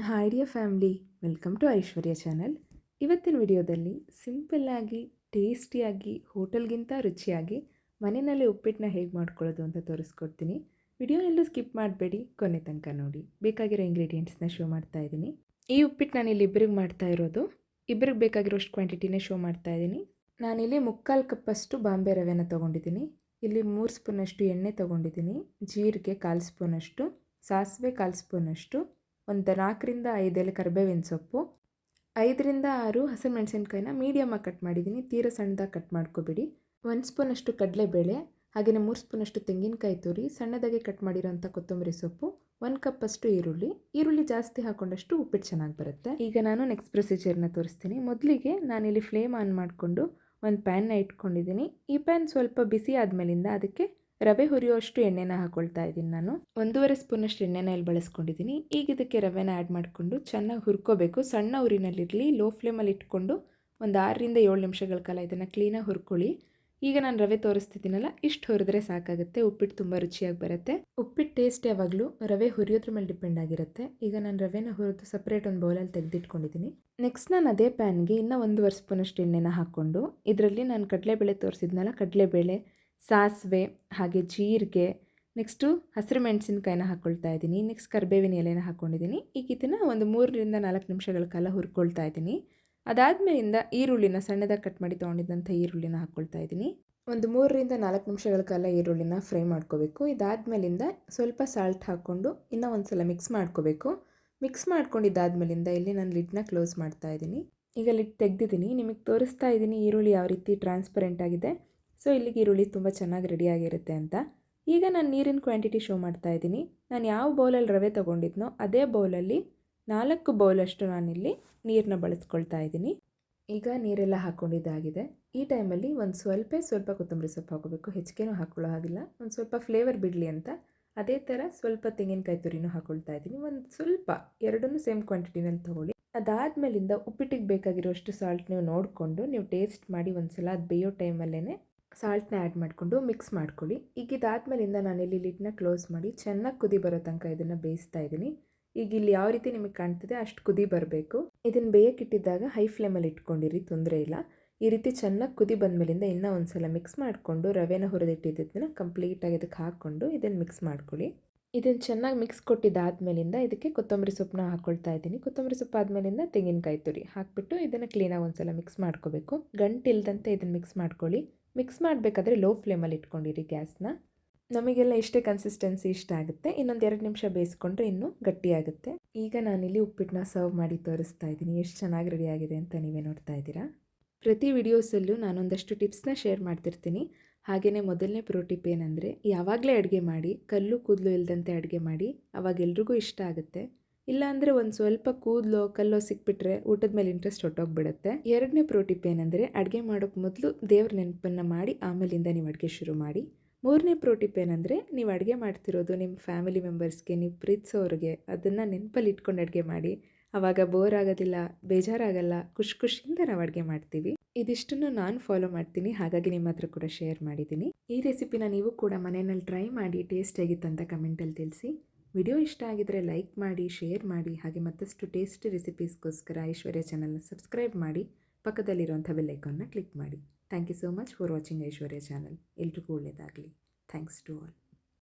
Hi dear family, welcome to Aishwarya channel. ಇವತ್ತಿನ ವಿಡಿಯೋದಲ್ಲಿ ಸಿಂಪಲ್ಲಾಗಿ ಟೇಸ್ಟಿಯಾಗಿ ಹೋಟೆಲ್ಗಿಂತ ರುಚಿಯಾಗಿ ಮನೆಯಲ್ಲೇ ಉಪ್ಪಿಟ್ಟನ್ನ ಹೇಗೆ ಮಾಡ್ಕೊಳ್ಳೋದು ಅಂತ ತೋರಿಸ್ಕೊಡ್ತೀನಿ. ವಿಡಿಯೋನೆಲ್ಲೂ ಸ್ಕಿಪ್ ಮಾಡಬೇಡಿ, ಕೊನೆ ತನಕ ನೋಡಿ. ಬೇಕಾಗಿರೋ ಇಂಗ್ರೀಡಿಯೆಂಟ್ಸ್ನ ಶೋ ಮಾಡ್ತಾ ಇದ್ದೀನಿ. ಈ ಉಪ್ಪಿಟ್ಟು ನಾನಿಲ್ಲಿ ಇಬ್ಬರಿಗೆ ಮಾಡ್ತಾ ಇರೋದು. ಇಬ್ಬರಿಗೆ ಬೇಕಾಗಿರೋಷ್ಟು ಕ್ವಾಂಟಿಟಿನೇ ಶೋ ಮಾಡ್ತಾ ಇದ್ದೀನಿ. ನಾನಿಲ್ಲಿ 3/4 ಕಪ್ಪಷ್ಟು ಬಾಂಬೆ ರವೆನ ತೊಗೊಂಡಿದ್ದೀನಿ. ಇಲ್ಲಿ 3 ಸ್ಪೂನಷ್ಟು ಎಣ್ಣೆ ತೊಗೊಂಡಿದ್ದೀನಿ. ಜೀರಿಗೆ 1/4 ಸ್ಪೂನಷ್ಟು, ಸಾಸಿವೆ 1/4 ಸ್ಪೂನಷ್ಟು, ಒಂದು 4ರಿಂದ 5 ಎಲೆ ಕರಿಬೇವಿನ ಸೊಪ್ಪು, 5ರಿಂದ 6 ಹಸಿಮೆಣಸಿನ್ಕಾಯಿನ ಮೀಡಿಯಮಾಗಿ ಕಟ್ ಮಾಡಿದ್ದೀನಿ. ತೀರ ಸಣ್ಣದಾಗಿ ಕಟ್ ಮಾಡ್ಕೋಬೇಡಿ. 1 ಸ್ಪೂನಷ್ಟು ಕಡಲೆಬೇಳೆ, ಹಾಗೆಯೇ 3 ಸ್ಪೂನಷ್ಟು ತೆಂಗಿನಕಾಯಿ ತುರಿ, ಸಣ್ಣದಾಗಿ ಕಟ್ ಮಾಡಿರೋಂಥ ಕೊತ್ತಂಬರಿ ಸೊಪ್ಪು, 1 ಕಪ್ಪಷ್ಟು ಈರುಳ್ಳಿ ಜಾಸ್ತಿ ಹಾಕೊಂಡಷ್ಟು ಉಪ್ಪಿಟ್ಟು ಚೆನ್ನಾಗಿ ಬರುತ್ತೆ. ಈಗ ನಾನು ನೆಕ್ಸ್ಟ್ ಪ್ರೊಸೀಜರ್ನ ತೋರಿಸ್ತೀನಿ. ಮೊದಲಿಗೆ ನಾನಿಲ್ಲಿ ಫ್ಲೇಮ್ ಆನ್ ಮಾಡಿಕೊಂಡು ಒಂದು ಪ್ಯಾನ್ನ ಇಟ್ಕೊಂಡಿದ್ದೀನಿ. ಈ ಪ್ಯಾನ್ ಸ್ವಲ್ಪ ಬಿಸಿ ಆದಮೇಲಿಂದ ಅದಕ್ಕೆ ರವೆ ಹುರಿಯುವಷ್ಟು ಎಣ್ಣೆನ ಹಾಕೊಳ್ತಾ ಇದ್ದೀನಿ. ನಾನು 1.5 ಸ್ಪೂನಷ್ಟು ಎಣ್ಣೆನ ಇಲ್ಲಿ ಬಳಸ್ಕೊಂಡಿದ್ದೀನಿ. ಈಗ ಇದಕ್ಕೆ ರವೆನ ಆ್ಯಡ್ ಮಾಡಿಕೊಂಡು ಚೆನ್ನಾಗಿ ಹುರ್ಕೋಬೇಕು. ಸಣ್ಣ ಉರಿನಲ್ಲಿರಲಿ, ಲೋ ಫ್ಲೇಮಲ್ಲಿ ಇಟ್ಕೊಂಡು ಒಂದು 6ರಿಂದ 7 ನಿಮಿಷಗಳ ಕಾಲ ಇದನ್ನು ಕ್ಲೀನಾಗಿ ಹುರ್ಕೊಳ್ಳಿ. ಈಗ ನಾನು ರವೆ ತೋರಿಸ್ತಿದ್ದೀನಲ್ಲ, ಇಷ್ಟು ಹುರಿದ್ರೆ ಸಾಕಾಗುತ್ತೆ. ಉಪ್ಪಿಟ್ಟು ತುಂಬ ರುಚಿಯಾಗಿ ಬರುತ್ತೆ. ಉಪ್ಪಿಟ್ಟು ಟೇಸ್ಟ್ ಯಾವಾಗಲೂ ರವೆ ಹುರಿಯೋದ್ರ ಮೇಲೆ ಡಿಪೆಂಡ್ ಆಗಿರುತ್ತೆ. ಈಗ ನಾನು ರವೆನ ಹುರಿದು ಸಪ್ರೇಟ್ ಒಂದು ಬೌಲಲ್ಲಿ ತೆಗೆದಿಟ್ಕೊಂಡಿದ್ದೀನಿ. ನೆಕ್ಸ್ಟ್ ನಾನು ಅದೇ ಪ್ಯಾನ್ಗೆ ಇನ್ನೂ 1.5 ಸ್ಪೂನಷ್ಟು ಎಣ್ಣೆನ ಹಾಕ್ಕೊಂಡು ಇದರಲ್ಲಿ ನಾನು ಕಡಲೆಬೇಳೆ ತೋರಿಸಿದ್ನಲ್ಲ, ಕಡಲೆಬೇಳೆ, ಸಾಸಿವೆ, ಹಾಗೆ ಜೀರಿಗೆ, ನೆಕ್ಸ್ಟು ಹಸಿರು ಮೆಣಸಿನ್ಕಾಯಿನ ಹಾಕ್ಕೊಳ್ತಾ ಇದ್ದೀನಿ. ನೆಕ್ಸ್ಟ್ ಕರಿಬೇವಿನ ಎಲೆನ ಹಾಕ್ಕೊಂಡಿದ್ದೀನಿ. ಈಗ ಇದನ್ನು ಒಂದು 3ರಿಂದ 4 ನಿಮಿಷಗಳ ಕಾಲ ಹುರ್ಕೊಳ್ತಾ ಇದ್ದೀನಿ. ಅದಾದಮೇಲಿಂದ ಈರುಳ್ಳಿನ ಸಣ್ಣದಾಗಿ ಕಟ್ ಮಾಡಿ ತೊಗೊಂಡಿದ್ದಂಥ ಈರುಳ್ಳಿನ ಹಾಕ್ಕೊಳ್ತಾ ಇದ್ದೀನಿ. ಒಂದು 3ರಿಂದ 4 ನಿಮಿಷಗಳ ಕಾಲ ಈರುಳ್ಳಿನ ಫ್ರೈ ಮಾಡ್ಕೋಬೇಕು. ಇದಾದಮೇಲಿಂದ ಸ್ವಲ್ಪ ಸಾಲ್ಟ್ ಹಾಕ್ಕೊಂಡು ಇನ್ನೂ ಒಂದು ಸಲ ಮಿಕ್ಸ್ ಮಾಡ್ಕೋಬೇಕು. ಮಿಕ್ಸ್ ಮಾಡ್ಕೊಂಡಿದ್ದಾದಮೇಲಿಂದ ಇಲ್ಲಿ ನಾನು ಲಿಡ್ನ ಕ್ಲೋಸ್ ಮಾಡ್ತಾ ಇದ್ದೀನಿ. ಈಗ ಲಿಡ್ ತೆಗೆದಿದ್ದೀನಿ. ನಿಮಗೆ ತೋರಿಸ್ತಾ ಇದ್ದೀನಿ ಈರುಳ್ಳಿ ಯಾವ ರೀತಿ ಟ್ರಾನ್ಸ್ಪರೆಂಟ್ ಆಗಿದೆ. ಸೊ ಇಲ್ಲಿಗೆ ಈರುಳ್ಳಿ ತುಂಬ ಚೆನ್ನಾಗಿ ರೆಡಿಯಾಗಿರುತ್ತೆ ಅಂತ. ಈಗ ನಾನು ನೀರಿನ ಕ್ವಾಂಟಿಟಿ ಶೋ ಮಾಡ್ತಾ ಇದ್ದೀನಿ. ನಾನು ಯಾವ ಬೌಲಲ್ಲಿ ರವೆ ತೊಗೊಂಡಿದ್ನೋ ಅದೇ ಬೌಲಲ್ಲಿ 4 ಬೌಲಷ್ಟು ನಾನಿಲ್ಲಿ ನೀರನ್ನ ಬಳಸ್ಕೊಳ್ತಾ ಇದ್ದೀನಿ. ಈಗ ನೀರೆಲ್ಲ ಹಾಕ್ಕೊಂಡಿದ್ದಾಗಿದೆ. ಈ ಟೈಮಲ್ಲಿ ಒಂದು ಸ್ವಲ್ಪ ಕೊತ್ತಂಬರಿ ಸೊಪ್ಪು ಹಾಕೋಬೇಕು. ಹೆಚ್ಚಿಗೆನೂ ಹಾಕ್ಕೊಳ್ಳೋ ಹಾಗಿಲ್ಲ, ಒಂದು ಸ್ವಲ್ಪ ಫ್ಲೇವರ್ ಬಿಡಲಿ ಅಂತ. ಅದೇ ಥರ ಸ್ವಲ್ಪ ತೆಂಗಿನಕಾಯಿ ತುರಿನೂ ಹಾಕ್ಕೊಳ್ತಾ ಇದ್ದೀನಿ. ಒಂದು ಸ್ವಲ್ಪ, ಎರಡನ್ನೂ ಸೇಮ್ ಕ್ವಾಂಟಿಟಿನಲ್ಲಿ ತೊಗೊಳ್ಳಿ. ಅದಾದಮೇಲಿಂದ ಉಪ್ಪಿಟ್ಟಿಗೆ ಬೇಕಾಗಿರೋಷ್ಟು ಸಾಲ್ಟ್ ನೀವು ನೋಡಿಕೊಂಡು ನೀವು ಟೇಸ್ಟ್ ಮಾಡಿ ಒಂದು ಸಲ ಅದು ಬೇಯೋ ಟೈಮಲ್ಲೇ ಸಾಲ್ಟ್ನ ಆ್ಯಡ್ ಮಾಡಿಕೊಂಡು ಮಿಕ್ಸ್ ಮಾಡ್ಕೊಳ್ಳಿ. ಈಗ ಇದಾದಮೇಲಿಂದ ನಾನಿಲ್ಲಿ ಲಿಡ್ನ ಕ್ಲೋಸ್ ಮಾಡಿ ಚೆನ್ನಾಗಿ ಕುದಿ ಬರೋ ತನಕ ಇದನ್ನು ಬೇಯಿಸ್ತಾ ಇದ್ದೀನಿ. ಈಗ ಇಲ್ಲಿ ಯಾವ ರೀತಿ ನಿಮಗೆ ಕಾಣ್ತಿದೆ ಅಷ್ಟು ಕುದಿ ಬರಬೇಕು. ಇದನ್ನು ಬೇಯಕ್ಕಿಟ್ಟಿದ್ದಾಗ ಹೈ ಫ್ಲೇಮಲ್ಲಿ ಇಟ್ಕೊಂಡಿರಿ, ತೊಂದರೆ ಇಲ್ಲ. ಈ ರೀತಿ ಚೆನ್ನಾಗಿ ಕುದಿ ಬಂದಮೇಲಿಂದ ಇನ್ನೂ ಒಂದು ಸಲ ಮಿಕ್ಸ್ ಮಾಡಿಕೊಂಡು ರವೆನ ಹುರಿದಿಟ್ಟಿದ್ದನ್ನು ಕಂಪ್ಲೀಟಾಗಿ ಇದಕ್ಕೆ ಹಾಕ್ಕೊಂಡು ಇದನ್ನು ಮಿಕ್ಸ್ ಮಾಡ್ಕೊಳ್ಳಿ. ಇದನ್ನು ಚೆನ್ನಾಗಿ ಮಿಕ್ಸ್ ಕೊಟ್ಟಿದ್ದಾದಮೇಲಿಂದ ಇದಕ್ಕೆ ಕೊತ್ತಂಬರಿ ಸೊಪ್ಪನ್ನ ಹಾಕ್ಕೊಳ್ತಾ ಇದ್ದೀನಿ. ಕೊತ್ತಂಬರಿ ಸೊಪ್ಪು ಆದಮೇಲಿಂದ ತೆಂಗಿನಕಾಯಿ ತುರಿ ಹಾಕಿಬಿಟ್ಟು ಇದನ್ನು ಕ್ಲೀನಾಗಿ ಒಂದು ಸಲ ಮಿಕ್ಸ್ ಮಾಡ್ಕೋಬೇಕು. ಗಂಟಿಲ್ದಂತೆ ಇದನ್ನು ಮಿಕ್ಸ್ ಮಾಡ್ಕೊಳ್ಳಿ. ಮಿಕ್ಸ್ ಮಾಡಬೇಕಾದ್ರೆ ಲೋ ಫ್ಲೇಮಲ್ಲಿ ಇಟ್ಕೊಂಡಿರಿ ಗ್ಯಾಸ್ನ. ನಮಗೆಲ್ಲ ಇಷ್ಟೇ ಕನ್ಸಿಸ್ಟೆನ್ಸಿ ಇಷ್ಟ ಆಗುತ್ತೆ. ಇನ್ನೊಂದು 2 ನಿಮಿಷ ಬೇಯಿಸ್ಕೊಂಡ್ರೆ ಇನ್ನೂ ಗಟ್ಟಿಯಾಗುತ್ತೆ. ಈಗ ನಾನಿಲ್ಲಿ ಉಪ್ಪಿಟ್ಟನ್ನ ಸರ್ವ್ ಮಾಡಿ ತೋರಿಸ್ತಾ ಇದ್ದೀನಿ. ಎಷ್ಟು ಚೆನ್ನಾಗಿ ರೆಡಿಯಾಗಿದೆ ಅಂತ ನೀವೇ ನೋಡ್ತಾ ಇದ್ದೀರಾ. ಪ್ರತಿ ವಿಡಿಯೋಸಲ್ಲೂ ನಾನೊಂದಷ್ಟು ಟಿಪ್ಸ್ನ ಶೇರ್ ಮಾಡ್ತಿರ್ತೀನಿ. ಹಾಗೆಯೇ ಮೊದಲನೇ ಪ್ರೋ ಟಿಪ್ ಏನಂದರೆ, ಯಾವಾಗಲೇ ಅಡುಗೆ ಮಾಡಿ ಕಲ್ಲು ಕೂದಲು ಇಲ್ಲದಂತೆ ಅಡುಗೆ ಮಾಡಿ, ಅವಾಗ ಎಲ್ರಿಗೂ ಇಷ್ಟ ಆಗುತ್ತೆ. ಇಲ್ಲಾಂದರೆ ಒಂದು ಸ್ವಲ್ಪ ಕೂದಲೋ ಕಲ್ಲೋ ಸಿಕ್ಬಿಟ್ರೆ ಊಟದ ಮೇಲೆ ಇಂಟ್ರೆಸ್ಟ್ ಹೊಟ್ಟೋಗ್ಬಿಡುತ್ತೆ. 2ನೇ ಪ್ರೋ ಟಿಪ್ ಏನಂದರೆ, ಅಡುಗೆ ಮಾಡೋಕ್ಕೆ ಮೊದಲು ದೇವ್ರ ನೆನಪನ್ನು ಮಾಡಿ ಆಮೇಲಿಂದ ನೀವು ಅಡುಗೆ ಶುರು ಮಾಡಿ. 3ನೇ ಪ್ರೋ ಟಿಪ್ ಏನಂದರೆ, ನೀವು ಅಡುಗೆ ಮಾಡ್ತಿರೋದು ನಿಮ್ಮ ಫ್ಯಾಮಿಲಿ ಮೆಂಬರ್ಸ್ಗೆ, ನೀವು ಪ್ರೀತಿಸೋರಿಗೆ ಅದನ್ನು ನೆನಪಲ್ಲಿ ಇಟ್ಕೊಂಡು ಅಡುಗೆ ಮಾಡಿ. ಆವಾಗ ಬೋರ್ ಆಗೋದಿಲ್ಲ, ಬೇಜಾರಾಗಲ್ಲ, ಖುಷಿಯಿಂದ ನಾವು ಅಡುಗೆ ಮಾಡ್ತೀವಿ. ಇದಿಷ್ಟನ್ನು ನಾನು ಫಾಲೋ ಮಾಡ್ತೀನಿ, ಹಾಗಾಗಿ ನಿಮ್ಮ ಹತ್ರ ಕೂಡ ಶೇರ್ ಮಾಡಿದ್ದೀನಿ. ಈ ರೆಸಿಪಿನ ನೀವು ಕೂಡ ಮನೆಯಲ್ಲಿ ಟ್ರೈ ಮಾಡಿ ಟೇಸ್ಟ್ ಹೇಗಿತ್ತು ಅಂತ ಕಮೆಂಟಲ್ಲಿ ತಿಳಿಸಿ. ವಿಡಿಯೋ ಇಷ್ಟ ಆಗಿದರೆ ಲೈಕ್ ಮಾಡಿ, ಶೇರ್ ಮಾಡಿ, ಹಾಗೆ ಮತ್ತಷ್ಟು ಟೇಸ್ಟಿ ರೆಸಿಪೀಸ್ಗೋಸ್ಕರ ಐಶ್ವರ್ಯ ಚಾನಲ್ನ ಸಬ್ಸ್ಕ್ರೈಬ್ ಮಾಡಿ, ಪಕ್ಕದಲ್ಲಿರುವಂಥ ಬೆಲ್ ಐಕಾನ್ನ ಕ್ಲಿಕ್ ಮಾಡಿ. Thank you so much for watching Aishwarya channel. ಎಲ್ರಿಗೂ ಒಳ್ಳೆಯದಾಗಲಿ. Thanks to all.